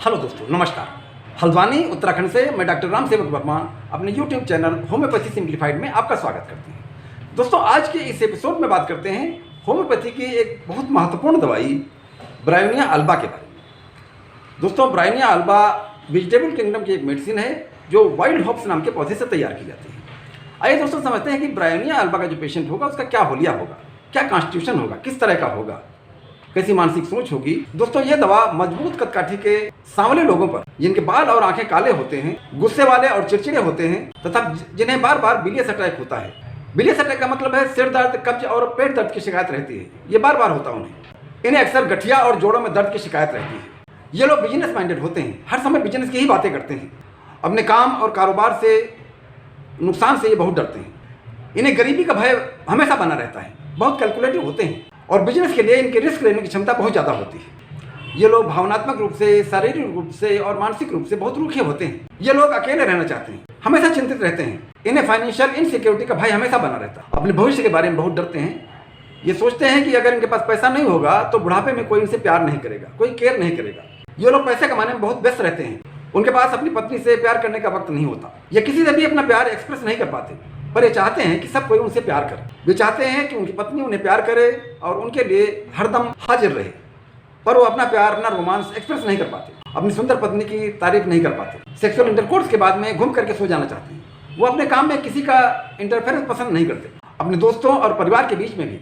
Hello दोस्तों, नमस्कार। हल्द्वानी उत्तराखंड से मैं डॉक्टर राम सेवक वर्मा अपने यूट्यूब चैनल होम्योपैथी सिंप्लीफाइड में आपका स्वागत करते हैं। दोस्तों, आज के इस एपिसोड में बात करते हैं होम्योपैथी की एक बहुत महत्वपूर्ण दवाई ब्रायोनिया अल्बा के बारे में। दोस्तों, ब्रायोनिया अल्बा वेजिटेबल किंगडम की एक मेडिसिन है जो वाइल्ड हॉप्स नाम के पौधे से तैयार की जाती है। आइए दोस्तों, समझते हैं कि ब्रायोनिया अल्बा का जो पेशेंट होगा उसका क्या होलिया होगा, क्या कॉन्स्टिट्यूशन होगा, किस तरह का होगा, कैसी मानसिक सोच होगी। दोस्तों, ये दवा मजबूत कदकाठी के सांवले लोगों पर, जिनके बाल और आंखें काले होते हैं, गुस्से वाले और चिड़चिड़े होते हैं तथा जिन्हें बार बार बिलियस अटैक होता है। बिलियस अटैक का मतलब है सिर दर्द, कब्ज और पेट दर्द की शिकायत रहती है। ये बार बार होता है उन्हें। इन्हें अक्सर गठिया और जोड़ों में दर्द की शिकायत रहती है। ये लोग बिजनेस माइंडेड होते हैं, हर समय बिजनेस की ही बातें करते हैं। अपने काम और कारोबार से नुकसान से ये बहुत डरते हैं। इन्हें गरीबी का भय हमेशा बना रहता है। बहुत कैलकुलेटिव होते हैं और बिजनेस के लिए इनकी रिस्क लेने की क्षमता बहुत ज़्यादा होती है। ये लोग भावनात्मक रूप से, शारीरिक रूप से और मानसिक रूप से बहुत रूखे होते हैं। ये लोग अकेले रहना चाहते हैं, हमेशा चिंतित रहते हैं। इन्हें फाइनेंशियल इनसिक्योरिटी का भय हमेशा बना रहता है। अपने भविष्य के बारे में बहुत डरते हैं। ये सोचते हैं कि अगर इनके पास पैसा नहीं होगा तो बुढ़ापे में कोई इनसे प्यार नहीं करेगा, कोई केयर नहीं करेगा। ये लोग पैसे कमाने में बहुत व्यस्त रहते हैं। उनके पास अपनी पत्नी से प्यार करने का वक्त नहीं होता। ये किसी से भी अपना प्यार एक्सप्रेस नहीं कर पाते, पर ये चाहते हैं कि सब कोई उनसे प्यार करे। वे चाहते हैं कि उनकी पत्नी उन्हें प्यार करे और उनके लिए हरदम हाजिर रहे, पर वो अपना प्यार, अपना रोमांस एक्सप्रेस नहीं कर पाते। अपनी सुंदर पत्नी की तारीफ नहीं कर पाते। सेक्सुअल इंटरकोर्स के बाद में घूम करके सो जाना चाहते हैं। वो अपने काम में किसी का इंटरफेरेंस पसंद नहीं करते। अपने दोस्तों और परिवार के बीच में भी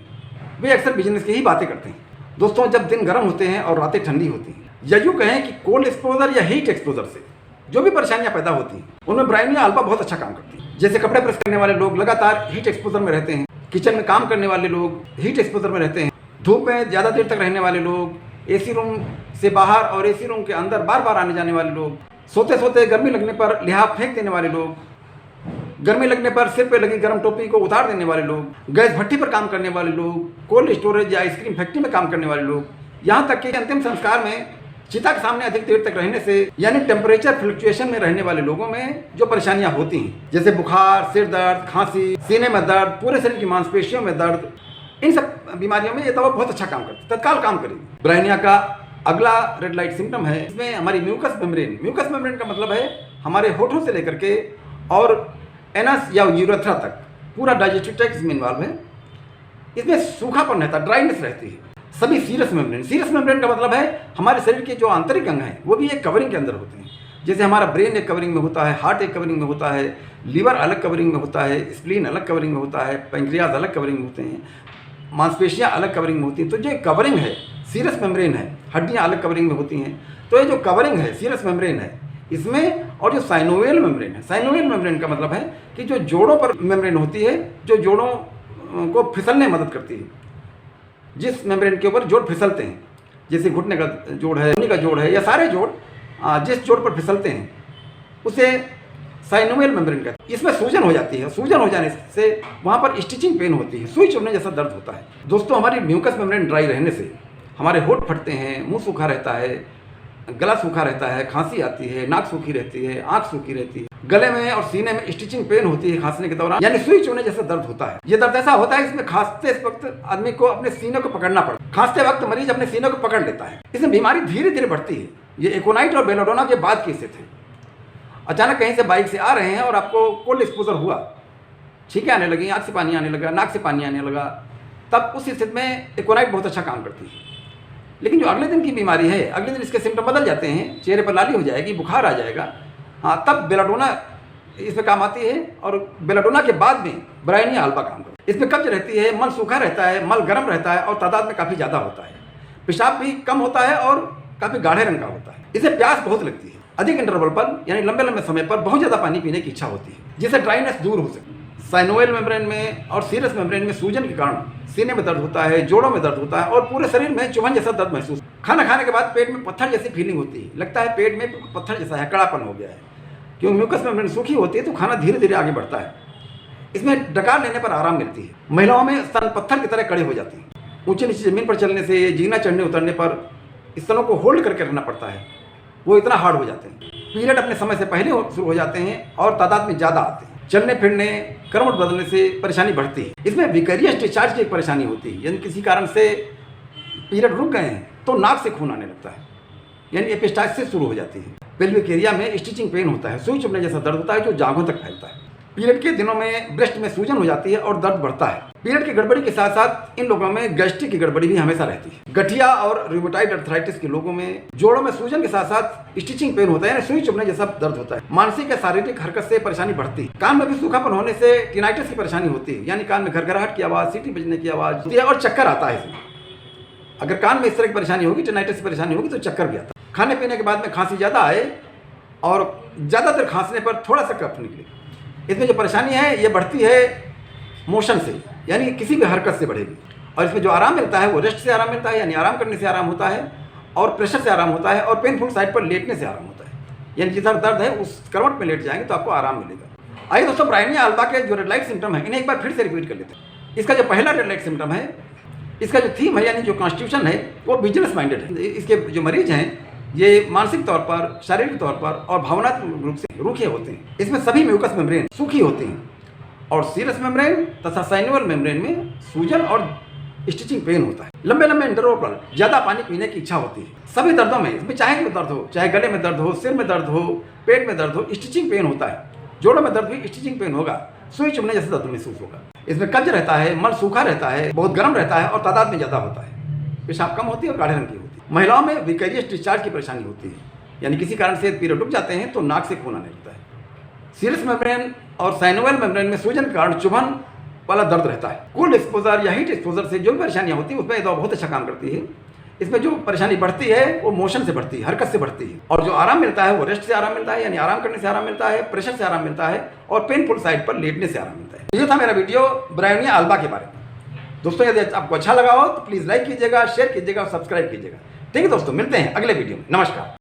वे अक्सर बिजनेस की ही बातें करते हैं। दोस्तों, जब दिन गर्म होते हैं और रातें ठंडी होती हैं, या यूँ कहें कि कोल्ड एक्सपोजर या हीट एक्सपोजर से जो भी परेशानियां पैदा होती हैं, उनमें ब्रायोनिया अल्बा बहुत अच्छा काम करती है। जैसे कपड़े प्रेस करने वाले लोग लगातार हीट एक्सपोजर में रहते हैं, किचन में काम करने वाले लोग हीट एक्सपोजर में रहते हैं, धूप में ज़्यादा देर तक रहने वाले लोग, एसी रूम से बाहर और एसी रूम के अंदर बार बार आने जाने वाले लोग, सोते सोते गर्मी लगने पर लिहाफ फेंक देने वाले लोग, गर्मी लगने पर सिर पे लगी गर्म टोपी को उतार देने वाले लोग, गैस भट्टी पर काम करने वाले लोग, कोल्ड स्टोरेज या आइसक्रीम फैक्ट्री में काम करने वाले लोग, यहाँ तक कि अंतिम संस्कार में चिता के सामने अधिक देर तक रहने से, यानी टेम्परेचर फ्लक्चुएशन में रहने वाले लोगों में जो परेशानियां होती हैं, जैसे बुखार, सिर दर्द, खांसी, सीने में दर्द, पूरे शरीर की मांसपेशियों में दर्द, इन सब बीमारियों में ये दवा बहुत अच्छा काम करती है, तत्काल काम करेगी। ब्रायोनिया का अगला रेड लाइट सिम्टम है, इसमें हमारी म्यूकस मेम्ब्रेन। म्यूकस मेम्ब्रेन का मतलब है हमारे होठों से लेकर के और एनस या यूरेथ्रा तक पूरा डाइजेस्टिव ट्रैक्ट इसमें इन्वॉल्व है। इसमें सूखापन रहता है, ड्राइनेस रहती है। सभी सीरस मेम्ब्रेन, सीरस मेम्ब्रेन का मतलब है हमारे शरीर के जो आंतरिक अंग हैं वो भी एक कवरिंग के अंदर होते हैं। जैसे हमारा ब्रेन एक कवरिंग में होता है, हार्ट एक कवरिंग में होता है, लीवर अलग कवरिंग में होता है, स्प्लीन अलग कवरिंग में होता है, पैंक्रियाज अलग कवरिंग में होते हैं, मांसपेशियाँ अलग कवरिंग में होती हैं। तो जो कवरिंग है सीरस मेम्ब्रेन है, हड्डियाँ अलग कवरिंग में होती हैं। तो ये जो कवरिंग है सीरस मेम्ब्रेन है इसमें, और जो साइनोवियल मेम्ब्रेन है, साइनोवियल मेम्ब्रेन का मतलब है कि जो जोड़ों पर मेम्ब्रेन होती है, जो जोड़ों को फिसलने में मदद करती है। जिस मेम्ब्रेन के ऊपर जोड़ फिसलते हैं, जैसे घुटने का जोड़ है, उंगली का जोड़ है, या सारे जोड़ जिस जोड़ पर फिसलते हैं उसे साइनोवियल मेम्ब्रेन कहते हैं। इसमें सूजन हो जाती है। सूजन हो जाने से वहाँ पर स्टिचिंग पेन होती है, सुई चुभने जैसा दर्द होता है। दोस्तों, हमारी म्यूकस मेम्ब्रेन ड्राई रहने से हमारे होंठ फटते हैं, मुंह सूखा रहता है, गला सूखा रहता है, खांसी आती है, नाक सूखी रहती है, आंख सूखी रहती है, गले में और सीने में स्टिचिंग पेन होती है खांसने के दौरान, यानी सुई चुभने जैसा दर्द होता है। ये दर्द ऐसा होता है इसमें खांसते वक्त आदमी को अपने सीने को पकड़ना पड़ता है। खांसते वक्त मरीज अपने सीने को पकड़ लेता है। इसमें बीमारी धीरे धीरे बढ़ती है। ये एकोनाइट और बेलाडोना के बाद की स्थिति है। अचानक कहीं से बाइक से आ रहे हैं और आपको कोल्ड एक्सपोजर हुआ, छींकें आने लगी, आँख से पानी आने लगा, नाक से पानी आने लगा, तब उस स्थिति में एकोनाइट बहुत अच्छा काम करती है। लेकिन जो अगले दिन की बीमारी है, अगले दिन इसके सिम्टम बदल जाते हैं, चेहरे पर लाली हो जाएगी, बुखार आ जाएगा, हाँ, तब बेलाडोना इसमें काम आती है। और बेलाडोना के बाद में ब्रायोनिया अल्बा काम करती है। इसमें कब्ज रहती है, मल सूखा रहता है, मल गर्म रहता है और तादाद में काफ़ी ज़्यादा होता है, पेशाब भी कम होता है और काफ़ी गाढ़े रंग का होता है। इसे प्यास बहुत लगती है। अधिक इंटरवल पर यानी लंबे लंबे समय पर बहुत ज़्यादा पानी पीने की इच्छा होती है, जिससे ड्राइनेस दूर हो सके। साइनोवियल मेम्ब्रेन में और सीरस मेम्ब्रेन में सूजन के कारण सीने में दर्द होता है, जोड़ों में दर्द होता है और पूरे शरीर में चुभन जैसा दर्द महसूस। खाना खाने के बाद पेट में पत्थर जैसी फीलिंग होती है, लगता है पेट में पत्थर जैसा है, कड़ापन हो गया है। क्योंकि म्यूकस मेम्ब्रेन सूखी होती है तो खाना धीरे धीरे आगे बढ़ता है। इसमें डकार लेने पर आराम मिलती है। महिलाओं में स्तन पत्थर की तरह कड़े हो जाते हैं। ऊंचे नीचे जमीन पर चलने से, जीना चढ़ने उतरने पर स्तनों को होल्ड करके रखना पड़ता है, वो इतना हार्ड हो जाते हैं। पीरियड अपने समय से पहले शुरू हो जाते हैं और तादाद में ज़्यादा आते हैं। चलने फिरने, करवट बदलने से परेशानी बढ़ती है। इसमें विकरियस डिस्चार्ज की एक परेशानी होती है, यानी किसी कारण से पीरियड रुक गए हैं तो नाक से खून आने लगता है। यानी एपिस्टाक्सिस शुरू हो जाती है। पेल्विक एरिया में स्टिचिंग पेन होता है, सुई चुभने जैसा दर्द होता है जो जांघों तक फैलता है। पीरियड के दिनों में ब्रेस्ट में सूजन हो जाती है और दर्द बढ़ता है। पीरियड की गड़बड़ी के साथ साथ इन लोगों में गैस्ट्रिक की गड़बड़ी भी हमेशा रहती है। गठिया और रूमेटॉइड अर्थराइटिस के लोगों में जोड़ों में सूजन के साथ साथ स्टिचिंग पेन होता है, यानी सुई चुभने जैसा दर्द होता है। मानसिक या शारीरिक हरकत से परेशानी बढ़ती है। कान में भी सूखापन होने से टिनाइटिस की परेशानी होती है, यानी कान में घरघराहट की आवाज़, सीटी बजने की आवाज़ होती है और चक्कर आता है। इसमें अगर कान में इस तरह की परेशानी होगी, टिनाइटिस की परेशानी होगी तो चक्कर भी आता है। खाने पीने के बाद में खांसी ज़्यादा आए और ज़्यादा देर खांसने पर थोड़ा सा कफ निकले। इसमें जो परेशानी है ये बढ़ती है मोशन से, यानी किसी भी हरकत से बढ़ेगी। और इसमें जो आराम मिलता है वो रेस्ट से आराम मिलता है, यानी आराम करने से आराम होता है, और प्रेशर से आराम होता है, और पेनफुल साइड पर लेटने से आराम होता है। यानी जिधर दर्द है उस करवट में लेट जाएंगे तो आपको आराम मिलेगा। आइए दोस्तों, ब्रायनिया अल्बा के जो रेड लाइट सिम्टम है इन्हें एक बार फिर से रिपीट कर लेते हैं। इसका जो पहला रेड लाइट सिम्टम है, इसका जो थीम है यानी जो कॉन्स्टिट्यूशन है वो बिजनेस माइंडेड है। इसके जो मरीज हैं ये मानसिक तौर पर, शारीरिक तौर पर और भावनात्मक रूप से रूखे होते हैं। इसमें सभी म्यूकस मेम्ब्रेन सूखी होती हैं और सीरस मेम्ब्रेन तथा साइनोवियल मेम्ब्रेन में सूजन और स्टिचिंग पेन होता है। लंबे लंबे इंटरवल पर ज़्यादा पानी पीने की इच्छा होती है। सभी दर्दों में, इसमें चाहे जो दर्द हो, चाहे गले में दर्द हो, सिर में दर्द हो, पेट में दर्द हो, स्टिचिंग पेन होता है। जोड़ों में दर्द भी स्टिचिंग पेन होगा, सुई चुभने जैसा दर्द महसूस होगा। इसमें कब्ज रहता है, मल सूखा रहता है, बहुत गर्म रहता है और तादाद में ज़्यादा होता है। पेशाब कम होती है और गाढ़े रंग की होती है। महिलाओं में विकेरियस डिस्चार्ज की परेशानी होती है, यानी किसी कारण से पीरियड रुक जाते हैं तो नाक से खून आने लगता है। सीरस मेम्ब्रेन और साइनोवियल मेम्ब्रेन में सूजन के कारण चुभन वाला दर्द रहता है। कोल्ड एक्सपोजर या हीट एक्सपोजर से जो भी परेशानियां होती है उसमें ये दवा बहुत अच्छा काम करती है। इसमें जो परेशानी बढ़ती है वो मोशन से बढ़ती है, हरकत से बढ़ती है, और जो आराम मिलता है वो रेस्ट से आराम मिलता है, यानी आराम करने से आराम मिलता है, प्रेशर से आराम मिलता है और पेनफुल साइड पर लेटने से आराम मिलता है। ये था मेरा वीडियो ब्रायनिया अल्बा के बारे में। दोस्तों यदि आपको अच्छा लगा हो तो प्लीज़ लाइक कीजिएगा, शेयर कीजिएगा और सब्सक्राइब कीजिएगा। ठीक है दोस्तों, मिलते हैं अगले वीडियो में। नमस्कार।